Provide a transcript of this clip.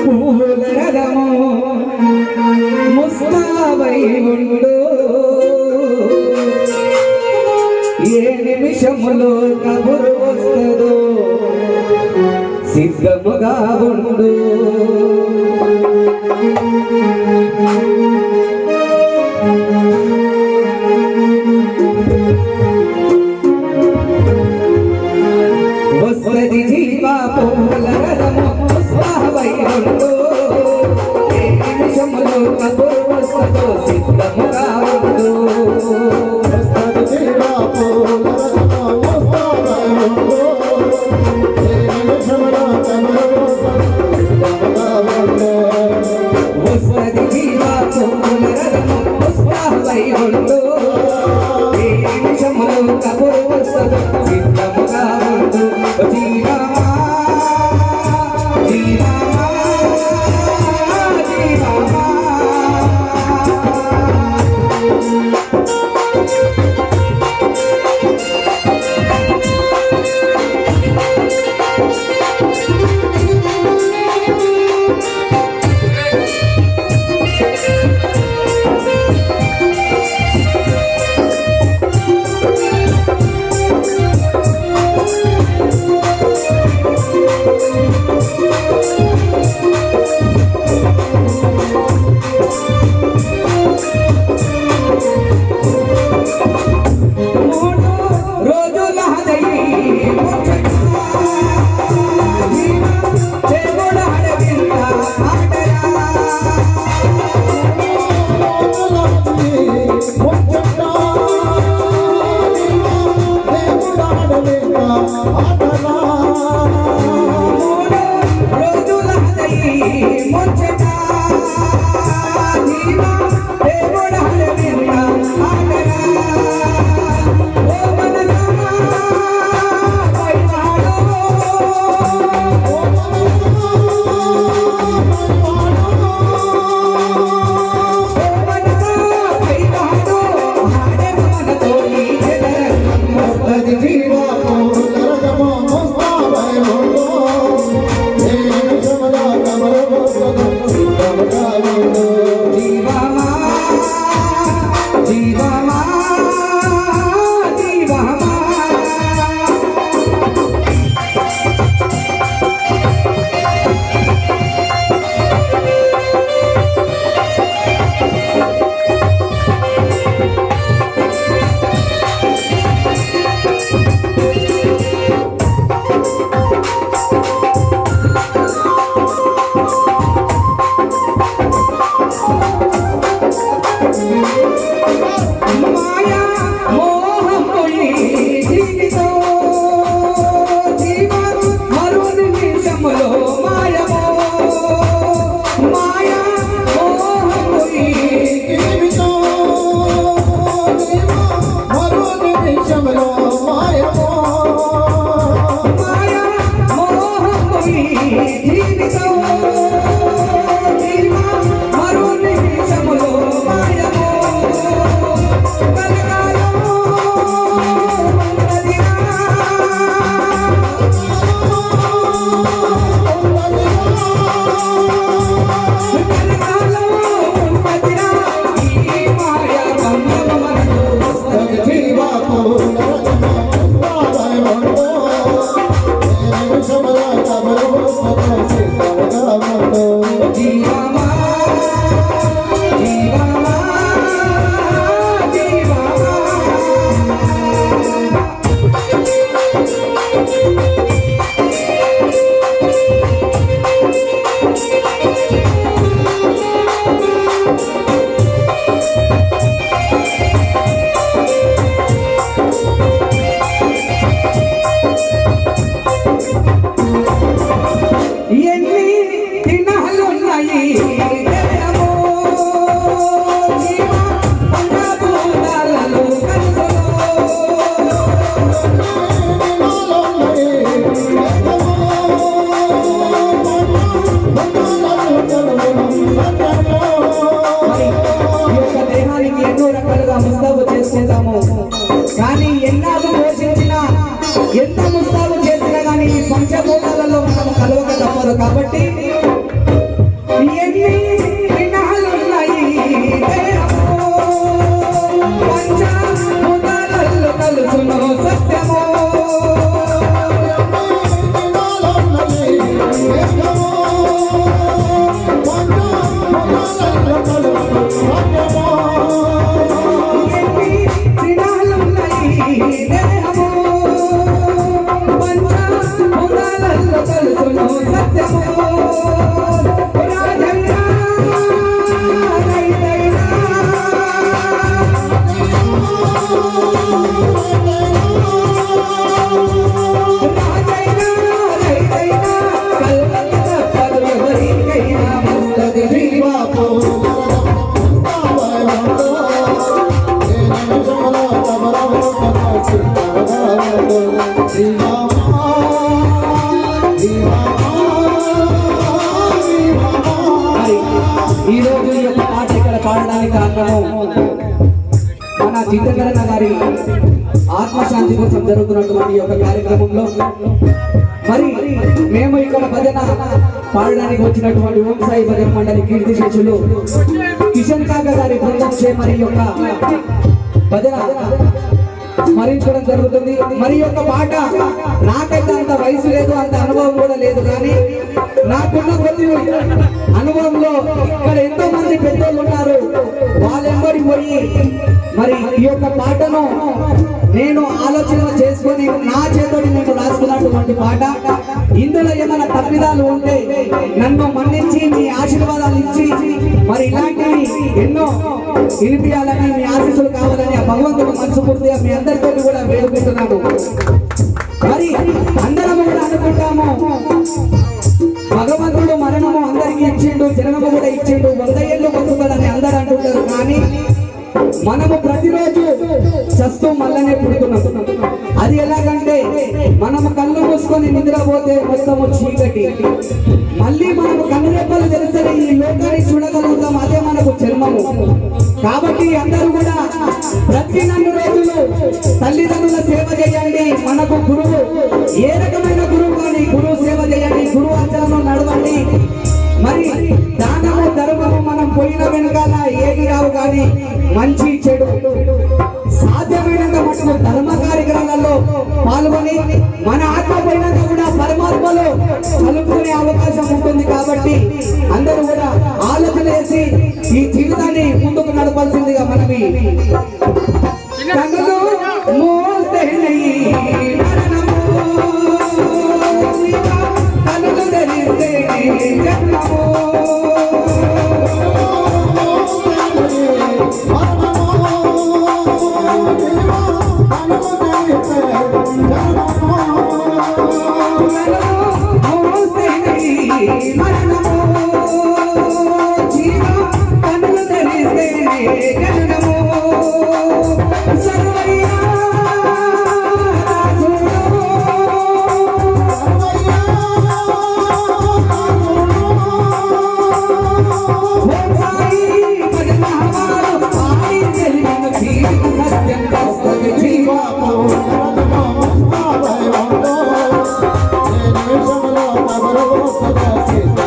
పూలరథము ముస్తాబై ఉండు ఏ నిమిషములో కబురు వస్తుందో సిద్ధముగా ఉండు వస్తది జీవా పూలరథము ముస్తాబై ఉండు ఏ నిమిషములో కబురు వస్తుందో సిద్ధముగా ఉండు వస్తది జీవా పూలరథము ముస్తాబై ఉండు ఏ నిమిషములో కబురు వస్తుందో సిద్ధముగా ఉండు జీవా జీవా ఉన్నారు కాబట్టి ఎన్ని వినాలున్నాయి దేహము పంచభూతాలలో కలుసును సత్యము ఎన్ని వినాలున్నాయి దేహము పంచభూతాలలో కలుసును సత్యము ఈ రోజు ఈ యొక్క పాట ఇక్కడ పాడడానికి కారణము మన చింతకరణ గారి ఆత్మశాంతి కోసం జరుగుతున్నటువంటి ఈ యొక్క కార్యక్రమంలో మరి మేము ఇక్కడ భజన పాడడానికి వచ్చినటువంటి ఓం సాయి భజన మండలి కీర్తి శిష్యులు కిషన్ కాకా గారి బృందం చే మరి యొక్క భజన స్మరించడం జరుగుతుంది. మరి యొక్క పాట నాకైతే అంత వయసు లేదు, అంత అనుభవం కూడా లేదు, కానీ నాకున్న కొద్ది అనుభవంలో ఇక్కడ ఎంతో మంది పెద్దోళ్ళు ఉన్నారు, వాళ్ళెంబడి పోయి మరి ఈ యొక్క పాటను నేను ఆలోచన చేసుకొని నా చేతోటి నేను రాసుకున్నటువంటి పాట. ఇందులో ఏమైనా తప్పిదాలు ఉంటే నన్ను మన్నించి మీ ఆశీర్వాదాలు ఇచ్చి మరి ఇలాంటివి ఎన్నో వినిపించాలని మీ ఆశీస్సులు కావాలని ఆ భగవంతుడు మనస్ఫూర్తిగా మీ అందరితో కూడా వేడుకుంటున్నాను. మరి అందరము కూడా అనుకుంటాము భగవంతుడు మరణము అందరికీ ఇచ్చిండు, జననము కూడా ఇచ్చిండు, 100 ఏళ్ళు బతుకుతాడని అందరూ అంటుంటారు. కానీ మనము ప్రతిరోజు చస్తూ మళ్ళనే పుడుతున్నాం. అది ఎలాగంటే మనము కళ్ళు మూసుకొని నిద్రపోతే మొత్తము చీకటి, మళ్ళీ మనము కన్నురెప్పలు తెలిస్తే ఈ లోకాన్ని చూడగలుగుతాం, అదే మనకు జన్మము. కాబట్టి అందరూ కూడా ప్రతి 4 రోజులు తల్లిదండ్రుల సేవ చేయండి. మనకు గురువు ఏ రకమైన గురువు కానీ గురువు సేవ చేయండి, గురువు ఆచరణలో నడవండి. మరి దానము ధర్మము మనం పోయిన వెనకాల ఏది రావు, కానీ మంచి చెడు సాధ్యమైనంత మటుకు ధర్మ కార్యక్రమాలలో పాల్గొని మన ఆత్మ పోయినాక కూడా పరమాత్మలో కలుపుకునే అవకాశం ఉంటుంది. కాబట్టి అందరూ కూడా ఆలోచన చేసి ఈ జీవితాన్ని ముందుకు నడపాల్సిందిగా మనవి. కన్నులు మూస్తేనే కన్నులు తెరిస్తేనే జన్మము. Thank you.